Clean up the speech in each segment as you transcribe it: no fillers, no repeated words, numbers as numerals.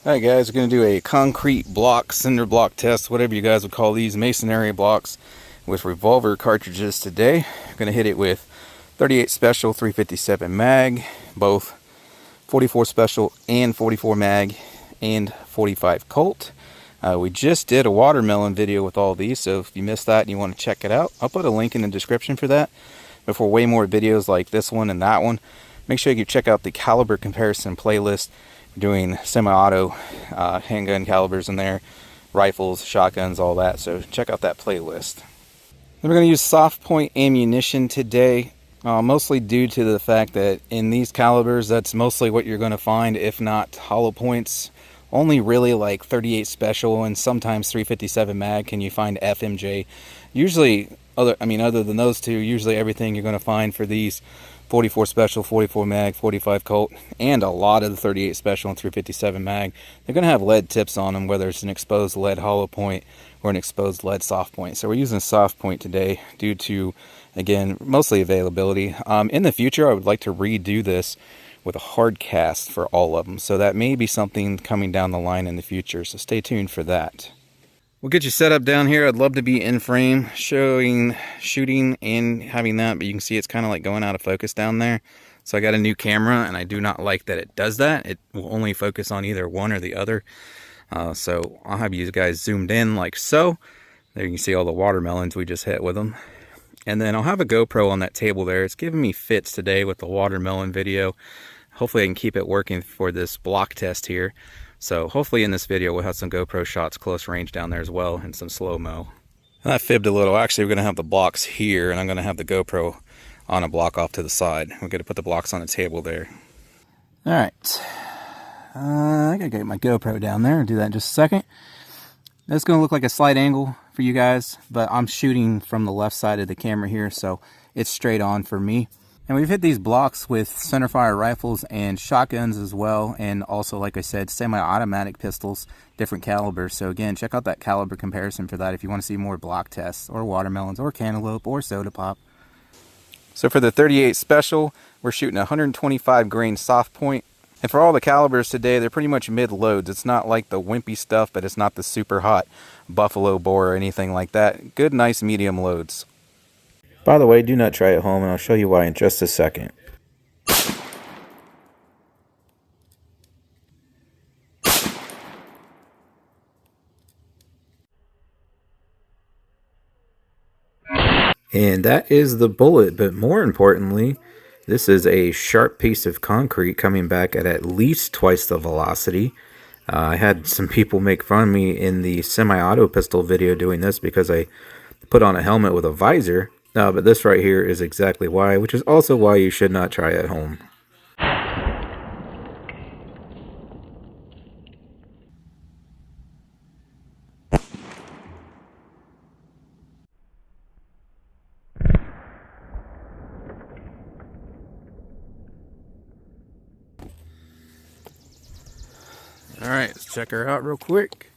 Alright guys, we're going to do a concrete block, cinder block test, whatever you guys would call these, masonry blocks with revolver cartridges today. I'm going to hit it with 38 Special 357 mag, both 44 Special and 44 mag, and 45 Colt. We just did a watermelon video with all these, so if you missed that and you want to check it out, I'll put a link in the description for that. But for way more videos like this one and that one, make sure you check out the caliber comparison playlist. Doing semi-auto handgun calibers in there, rifles, shotguns, all that, so check out that playlist. Then we're going to use soft point ammunition today, mostly due to the fact that in these calibers that's mostly what you're going to find, if not hollow points. Only really like 38 Special and sometimes 357 mag can you find FMJ. Usually other than those two, usually everything you're going to find for these 44 Special, 44 mag, 45 Colt, and a lot of the 38 Special and 357 mag, they're going to have lead tips on them, whether it's an exposed lead hollow point or an exposed lead soft point. So we're using soft point today due to, again, mostly availability. In the future, I would like to redo this with a hard cast for all of them. So that may be something coming down the line in the future. So stay tuned for that. We'll get you set up down here. I'd love to be in frame showing shooting and having that, but you can see it's kind of like going out of focus down there. So I got a new camera and I do not like that it does that. It will only focus on either one or the other. So I'll have you guys zoomed in like so. There you can see all the watermelons we just hit with them. And then I'll have a GoPro on that table there. It's giving me fits today with the watermelon video. Hopefully I can keep it working for this block test here. So hopefully in this video we'll have some GoPro shots close range down there as well and some slow-mo. And I fibbed a little. Actually, we're going to have the blocks here and I'm going to have the GoPro on a block off to the side. We're going to put the blocks on the table there. Alright. I got to get my GoPro down there and do that in just a second. That's going to look like a slight angle for you guys, but I'm shooting from the left side of the camera here, so it's straight on for me. And we've hit these blocks with centerfire rifles and shotguns as well, and also, like I said, semi-automatic pistols, different calibers. So again, check out that caliber comparison for that if you want to see more block tests, or watermelons, or cantaloupe, or soda pop. So for the 38 Special, we're shooting 125 grain soft point. And for all the calibers today, they're pretty much mid-loads. It's not like the wimpy stuff, but it's not the super hot buffalo bore or anything like that. Good, nice medium loads. By the way, do not try it at home, and I'll show you why in just a second. And that is the bullet, but more importantly, this is a sharp piece of concrete coming back at least twice the velocity. I had some people make fun of me in the semi-auto pistol video doing this because I put on a helmet with a visor. But this right here is exactly why, which is also why you should not try at home. Alright, let's check her out real quick.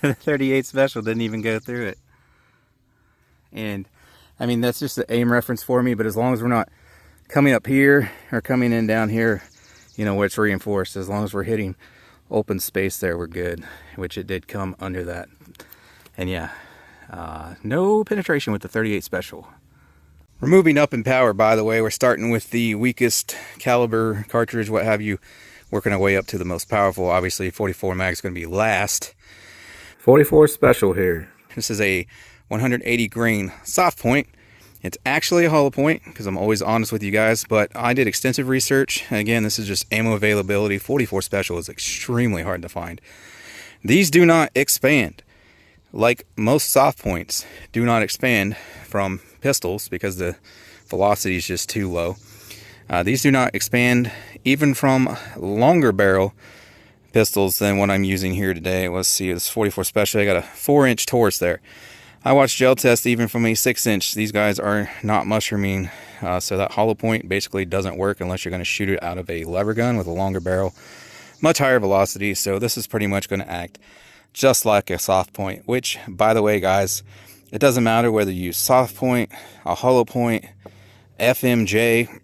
The 38 Special didn't even go through it. And I mean, that's just the aim reference for me, but as long as we're not coming up here or coming in down here, you know, where it's reinforced, as long as we're hitting open space there, we're good, which it did come under that. And yeah, no penetration with the 38 Special. We're moving up in power, by the way. We're starting with the weakest caliber cartridge, what have you, working our way up to the most powerful. Obviously 44 mag is going to be last. 44 Special here. This is a 180 grain soft point. It's actually a hollow point because I'm always honest with you guys, but I did extensive research. Again, this is just ammo availability. 44 Special is extremely hard to find. These do not expand. Like most soft points do not expand from pistols because the velocity is just too low. These do not expand even from longer barrel pistols than what I'm using here today. Let's see, this 44 Special, I got a 4-inch Taurus there. I watched gel tests even from a 6-inch. These guys are not mushrooming, so that hollow point basically doesn't work unless you're going to shoot it out of a lever gun with a longer barrel, much higher velocity. So this is pretty much going to act just like a soft point, which, by the way, guys, it doesn't matter whether you use soft point, a hollow point, FMJ,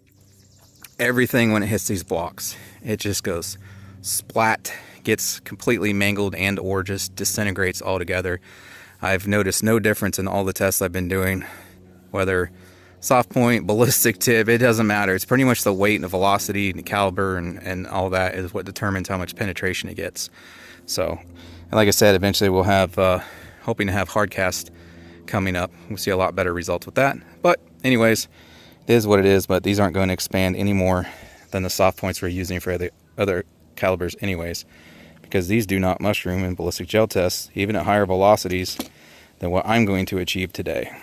everything when it hits these blocks, it just goes splat, gets completely mangled and or just disintegrates altogether. I've noticed no difference in all the tests I've been doing, whether soft point, ballistic tip, it doesn't matter. It's pretty much the weight and the velocity and the caliber and all that is what determines how much penetration it gets. So, and like I said, eventually we'll have, hoping to have hard cast coming up. We'll see a lot better results with that. But anyways, it is what it is, but these aren't going to expand any more than the soft points we're using for the other calibers anyways, because these do not mushroom in ballistic gel tests, even at higher velocities than what I'm going to achieve today.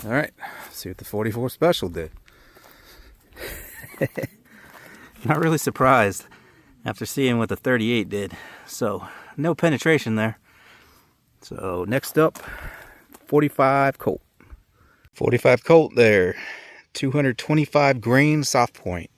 All right, see what the 44 Special did. Not really surprised after seeing what the 38 did. So no penetration there. So next up, 45 Colt. 45 Colt there, 225 grain soft point.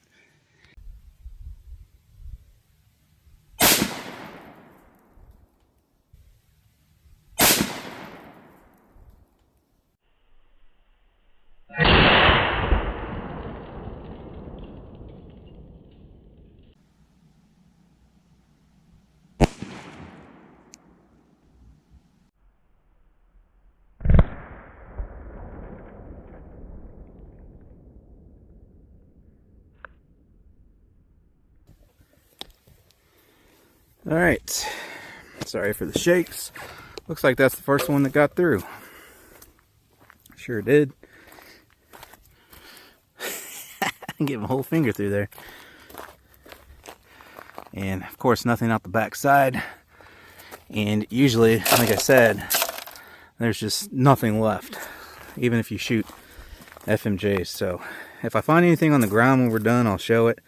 All right, sorry for the shakes. Looks like that's the first one that got through. Sure did. Give a whole finger through there. And of course nothing out the back side. And usually, like I said, there's just nothing left, even if you shoot FMJs. So if I find anything on the ground when we're done, I'll show it.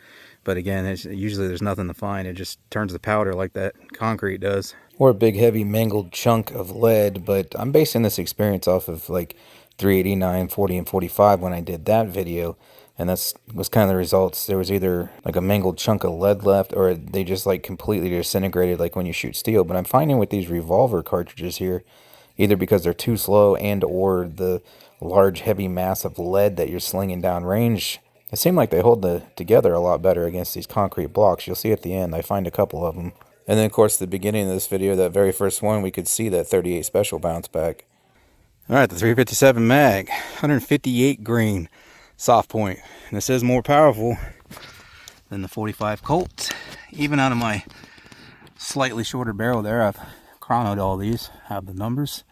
But again, usually there's nothing to find. It just turns to powder like that concrete does. Or a big heavy mangled chunk of lead. But I'm basing this experience off of like 389, 40, and 45 when I did that video. And that's was kind of the results. There was either like a mangled chunk of lead left, or they just like completely disintegrated like when you shoot steel. But I'm finding with these revolver cartridges here, either because they're too slow and or the large heavy mass of lead that you're slinging down range, it seemed like they hold together a lot better against these concrete blocks. You'll see at the end, I find a couple of them. And then, of course, the beginning of this video, that very first one, we could see that 38 Special bounce back. All right, the 357 mag, 158 grain soft point. And this is more powerful than the 45 Colt. Even out of my slightly shorter barrel there, I've chronoed all these, have the numbers.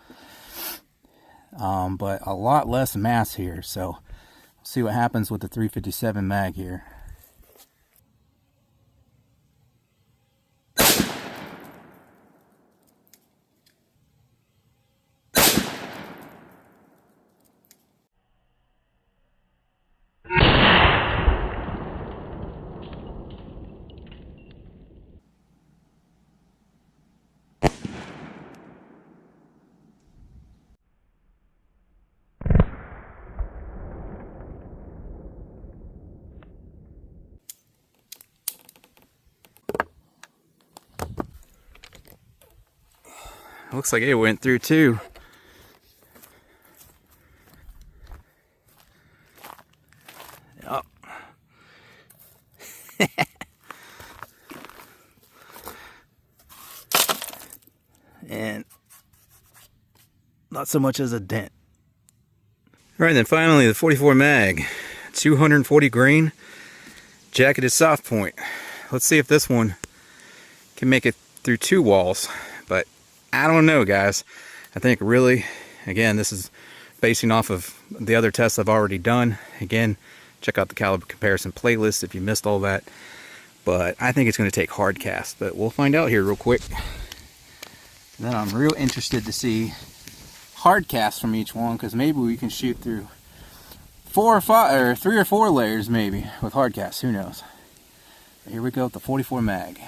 But a lot less mass here, so see what happens with the 357 mag here. Looks like it went through too. Yep. And not so much as a dent. All right, then finally the 44 mag, 240 grain, jacketed soft point. Let's see if this one can make it through two walls, but I don't know, guys. I think really, again, this is basing off of the other tests I've already done. Again, check out the caliber comparison playlist if you missed all that. But I think it's going to take hard cast, but we'll find out here real quick. Then I'm real interested to see hard cast from each one, because maybe we can shoot through 4 or 5 or 3 or 4 layers maybe with hard cast. Who knows? But here we go with the 44 mag.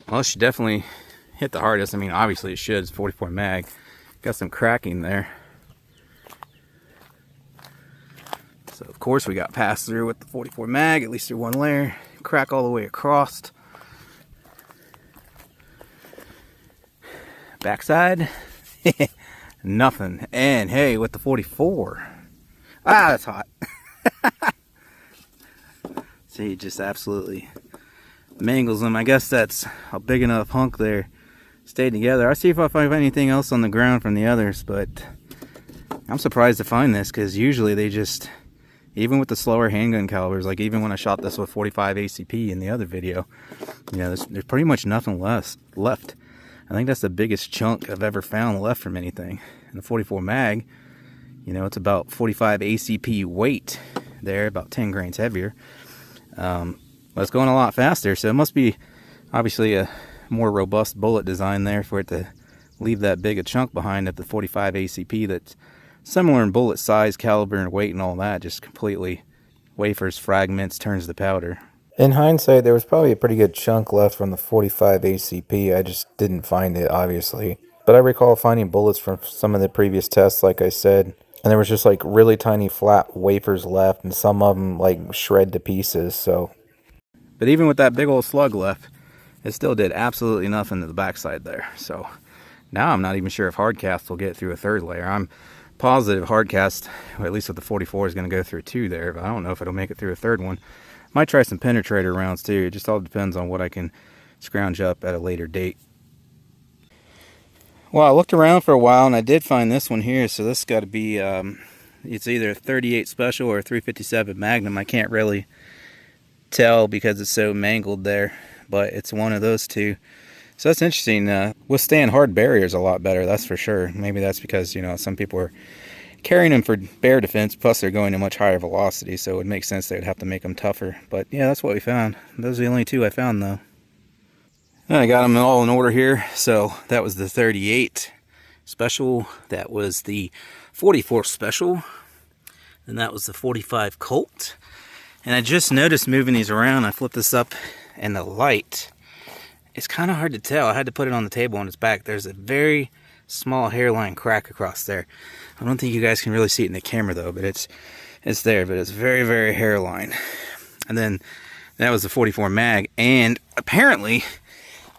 Well, she definitely hit the hardest. I mean, obviously it should. It's 44 mag. Got some cracking there. So, of course, we got passed through with the 44 mag, at least through one layer. Crack all the way across. Backside. Nothing. And, hey, with the 44. Ah, that's hot. See, just absolutely mangles them. I guess that's a big enough hunk there. Stayed together. I'll see if I find anything else on the ground from the others, but I'm surprised to find this, because usually they just, even with the slower handgun calibers, like even when I shot this with 45 ACP in the other video, you know, there's pretty much nothing left. I think that's the biggest chunk I've ever found left from anything. And the 44 mag, you know, it's about 45 ACP weight there, about 10 grains heavier. But it's going a lot faster, so it must be obviously a more robust bullet design there for it to leave that big a chunk behind at the 45 ACP that's similar in bullet size, caliber, and weight and all that, just completely wafers, fragments, turns to powder. In hindsight, there was probably a pretty good chunk left from the 45 ACP. I just didn't find it, obviously. But I recall finding bullets from some of the previous tests, like I said, and there was just like really tiny flat wafers left, and some of them like shred to pieces, so. But even with that big old slug left, it still did absolutely nothing to the backside there. So now I'm not even sure if hardcast will get through a third layer. I'm positive hardcast, or at least with the 44, is going to go through 2 there, but I don't know if it'll make it through a third one. Might try some penetrator rounds too. It just all depends on what I can scrounge up at a later date. Well, I looked around for a while and I did find this one here. So this got to be, it's either a 38 Special or a 357 Magnum. I can't really tell because it's so mangled there, but it's one of those two. So that's interesting. Withstand hard barriers a lot better, that's for sure. Maybe that's because, you know, some people are carrying them for bear defense, plus they're going to much higher velocity, so it would make sense they would have to make them tougher. But yeah, that's what we found. Those are the only 2 I found though. And I got them all in order here. So that was the 38 Special, that was the 44 Special, and that was the 45 Colt. And I just noticed moving these around, I flipped this up, and the light, it's kind of hard to tell. I had to put it on the table on its back. There's a very small hairline crack across there. I don't think you guys can really see it in the camera though, but it's there, but it's very, very hairline. And then that was the 44 mag, and apparently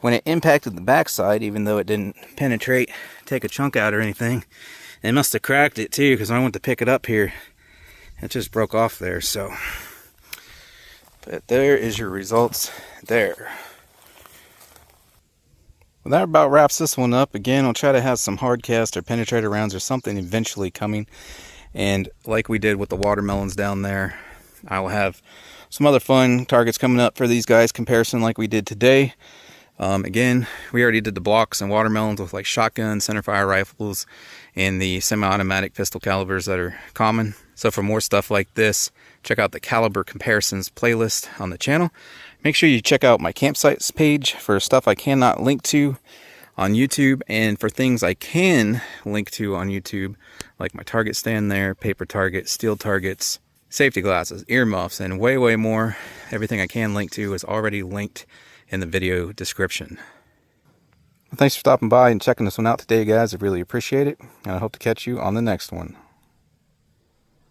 when it impacted the backside, even though it didn't penetrate, take a chunk out or anything, it must have cracked it too, because when I went to pick it up here, it just broke off there. So, but there is your results there. Well, that about wraps this one up. Again, I'll try to have some hardcast or penetrator rounds or something eventually coming. And like we did with the watermelons down there, I will have some other fun targets coming up for these guys, comparison like we did today. Again, we already did the blocks and watermelons with like shotguns, centerfire rifles, and the semi-automatic pistol calibers that are common. So for more stuff like this, check out the caliber comparisons playlist on the channel. Make sure you check out my campsites page for stuff I cannot link to on YouTube, and for things I can link to on YouTube, like my target stand there, paper target, steel targets, safety glasses, earmuffs, and way, way more. Everything I can link to is already linked in the video description. Well, thanks for stopping by and checking this one out today, guys. I really appreciate it, and I hope to catch you on the next one.